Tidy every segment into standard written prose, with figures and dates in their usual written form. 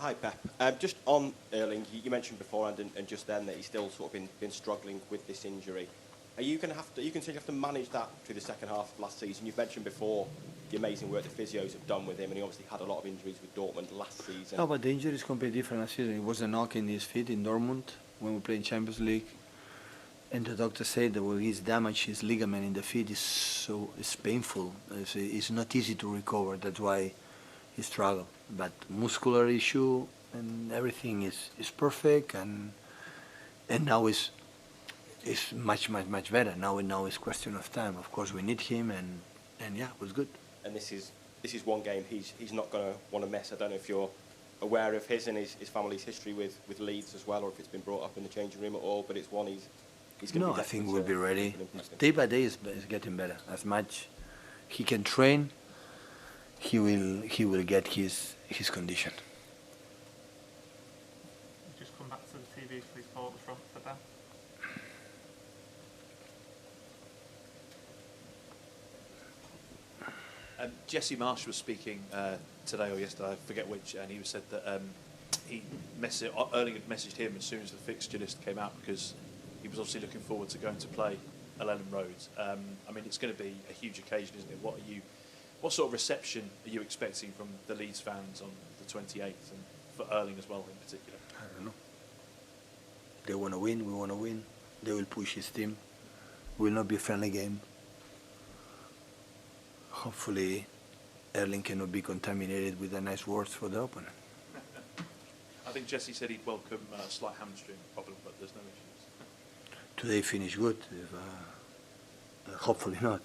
Hi, Pep. Just on Erling, you mentioned beforehand and just then that he's still sort of been struggling with this injury. Are you going to have to? You continue to have to manage that through the second half of last season. You've mentioned before the amazing work the physios have done with him, and he obviously had a lot of injuries with Dortmund last season. No, but the injury is completely different last season. It was a knock in his feet in Dortmund when we played in Champions League, and the doctor said that when he's damaged his ligament in the feet it's painful. It's not easy to recover. That's why he struggled. But muscular issue and everything is perfect, and now is much better. Now it's question of time. Of course we need him, and yeah, it was good. And this is one game he's not going to want to miss. I don't know if you're aware of his and his family's history with Leeds as well, or if it's been brought up in the changing room at all. But it's one he's going to be. No, I think we'll be ready. Day by day is getting better. As much he can train, he will get his condition. Just come back to the TV, please, Paul, at the front for Ben. Jesse Marsh was speaking today or yesterday, I forget which, and he said that Erling had messaged him as soon as the fixture list came out because he was obviously looking forward to going to play Elland Road. I mean, it's going to be a huge occasion, isn't it? What sort of reception are you expecting from the Leeds fans on the 28th, and for Erling as well in particular? I don't know. They want to win, we want to win. They will push his team. It will not be a friendly game. Hopefully, Erling cannot be contaminated with the nice words for the opponent. I think Jesse said he'd welcome a slight hamstring problem, but there's no issues. Today finished good. Hopefully not.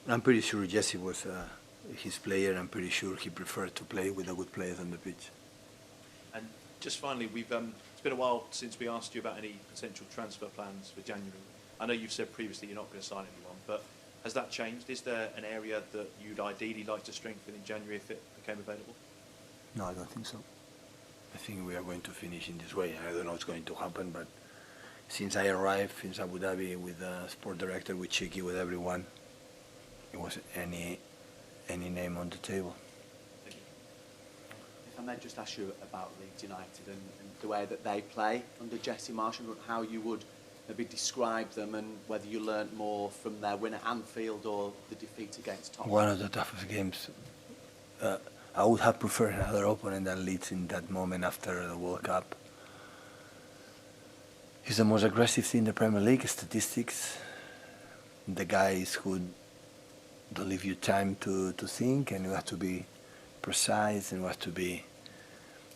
I'm pretty sure Jesse was his player. I'm pretty sure he preferred to play with the good players on the pitch. And just finally, it's been a while since we asked you about any potential transfer plans for January. I know you've said previously you're not going to sign anyone, but has that changed? Is there an area that you'd ideally like to strengthen in January if it became available? No, I don't think so. I think we are going to finish in this way. I don't know what's going to happen, but since I arrived, since Abu Dhabi, with the sport director, with Chiki, with everyone, it wasn't any name on the table. Thank you. If I may just ask you about Leeds United and the way that they play under Jesse Marsh, and how you would maybe describe them, and whether you learnt more from their win at Anfield or the defeat against Tottenham. One of the toughest games. I would have preferred another opponent than Leeds in that moment after the World Cup. He's the most aggressive team in the Premier League, statistics. The guys who don't leave you time to think, and you have to be precise, and you have to be,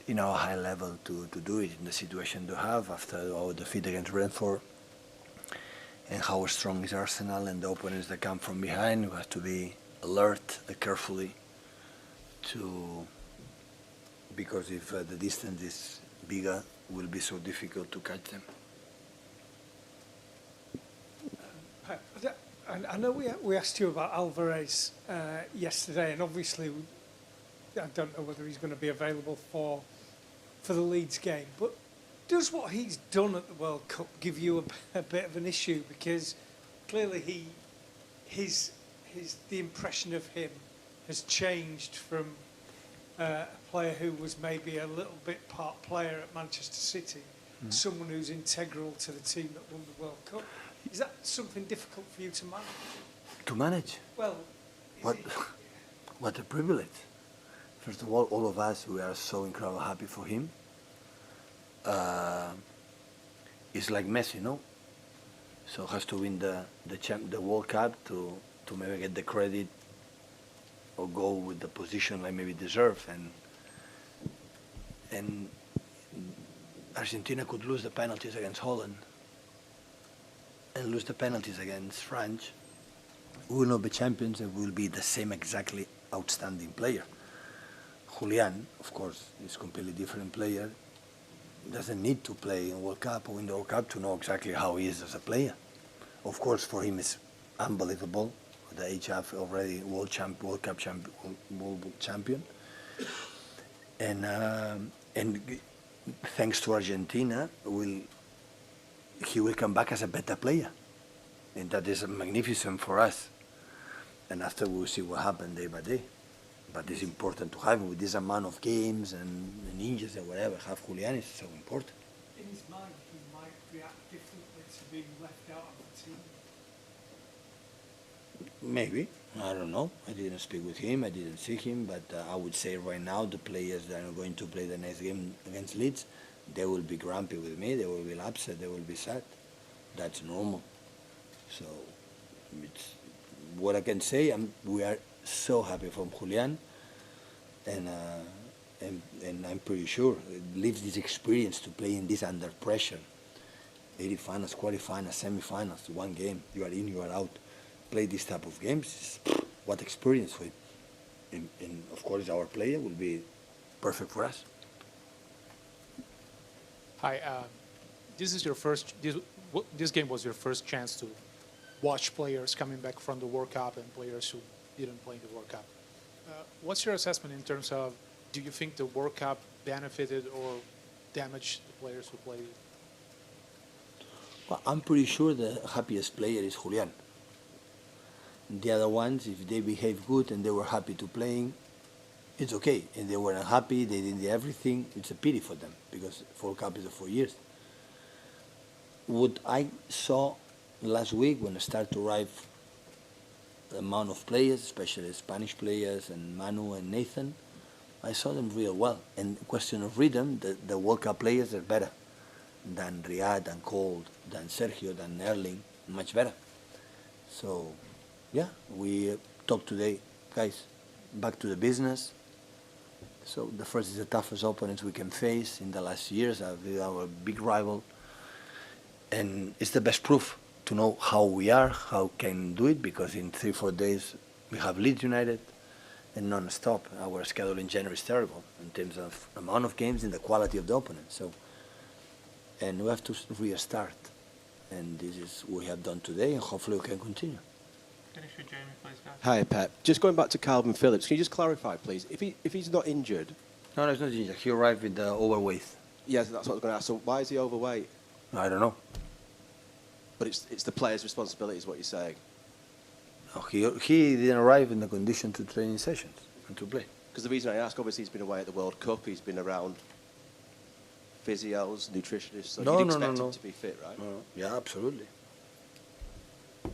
high level to do it in the situation to have after our defeat against Brentford. And how strong is Arsenal and the opponents that come from behind. We have to be alert carefully because if the distance is bigger, it will be so difficult to catch them. I know we asked you about Alvarez yesterday, and obviously I don't know whether he's going to be available for the Leeds game, but does what he's done at the World Cup give you a bit of an issue? Because clearly the impression of him has changed from a player who was maybe a little bit part player at Manchester City, to someone who's integral to the team that won the World Cup. Is that something difficult for you to manage? To manage? Well, what a privilege. First of all of us, we are so incredibly happy for him. It's like Messi, no? So has to win the World Cup to maybe get the credit or go with the position like maybe deserve. And Argentina could lose the penalties against Holland and lose the penalties against France. We will not be champions, and we will be the same exactly outstanding player. Julian, of course, is a completely different player. Doesn't need to play in World Cup or win the World Cup to know exactly how he is as a player. Of course, for him it's unbelievable. The HF already World Cup champion, and thanks to Argentina, he will come back as a better player, and that is magnificent for us. And after we'll see what happens day by day. But it's important to have him with this amount of games and injuries and whatever. Have Julian is so important. In his mind, he might react differently to being left out of the team. Maybe. I don't know. I didn't speak with him. I didn't see him. But I would say right now the players that are going to play the next game against Leeds, they will be grumpy with me. They will be upset. They will be sad. That's normal. So it's what I can say. We are so happy from Julian, and I'm pretty sure it leaves this experience to play in this under pressure. 80 finals, quarterfinals, semi-finals, one game. You are in, you are out. Play this type of games. What experience for him. And of course, our player will be perfect for us. Hi, this is your first. This game was your first chance to watch players coming back from the World Cup and players who didn't play in the World Cup. What's your assessment in terms of, do you think the World Cup benefited or damaged the players who played? Well, I'm pretty sure the happiest player is Julian. The other ones, if they behave good and they were happy to playing, it's okay. And they weren't happy, they didn't do everything, it's a pity for them because World Cup is 4 years. What I saw last week when I started to arrive, the amount of players, especially Spanish players and Manu and Nathan, I saw them real well. And question of rhythm, the World Cup players are better than Riyad, than Cold, than Sergio, than Erling, much better. So, yeah, we talked today, guys, back to the business. So the first is the toughest opponents we can face in the last years, our big rival. And it's the best proof to know how we are, how can do it, because in 3-4 days we have Leeds United and non-stop. Our schedule in January is terrible in terms of amount of games and the quality of the opponent. So, and we have to restart. And this is what we have done today, and hopefully we can continue. Finish with Jamie, please, guys. Hi, Pep. Just going back to Calvin Phillips, can you just clarify, please? If he's not injured, No, it's not ginger. He arrived with the overweight. yes, that's what I was going to ask. So why is he overweight? I don't know. But it's the player's responsibility, is what you're saying. No, he didn't arrive in the condition to training sessions and to play. Because the reason I ask, obviously, he's been away at the World Cup. He's been around physios, nutritionists. So you'd expect him to be fit, right? No. Yeah, absolutely.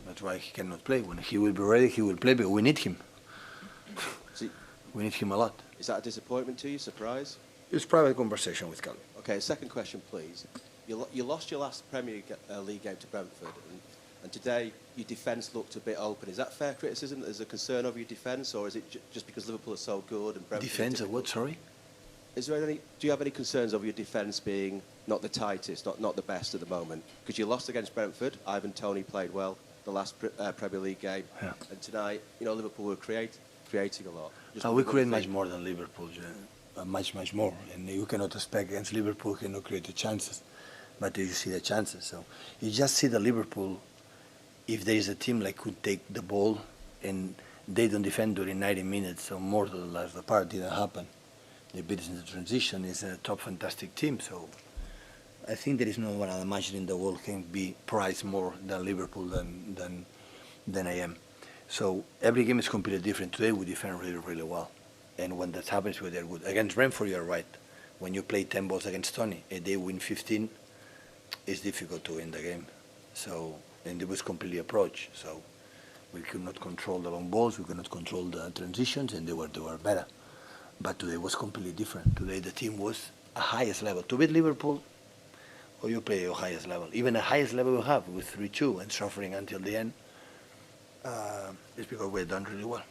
That's why he cannot play. When he will be ready, he will play, but we need him. So We need him a lot. is that a disappointment to you? Surprise? It's private conversation with Calvin. Okay, second question, please. You lost your last Premier League game to Brentford, and today your defence looked a bit open. Is that fair criticism? There's a concern over your defence, or is it just because Liverpool are so good and Brentford? Defense of what, sorry? Is there any? Do you have any concerns over your defence being not the tightest, not the best at the moment? Because you lost against Brentford. Ivan Toney played well the last Premier League game, Yeah. and tonight, Liverpool were creating a lot. Just We what do create you much think? more than Liverpool, much more. And you cannot expect against Liverpool, cannot create the chances. But you see the chances. So you just see the Liverpool, if there is a team like could take the ball and they don't defend during 90 minutes or more than the part didn't happen. They beat us in the transition. It's a top fantastic team. So I think there is no one other match in the world can be prized more than Liverpool than I am. So every game is completely different. Today we defend really, really well. And when that happens, they're good. Against Brentford, you're right. When you play 10 balls against Tony and they win 15, it's difficult to win the game. So, and it was completely approach. So we could not control the long balls, we could not control the transitions, and they were better. But today was completely different. Today the team was a highest level. To beat Liverpool, or you play your highest level. Even the highest level we have with 3-2 and suffering until the end, it's because we've done really well.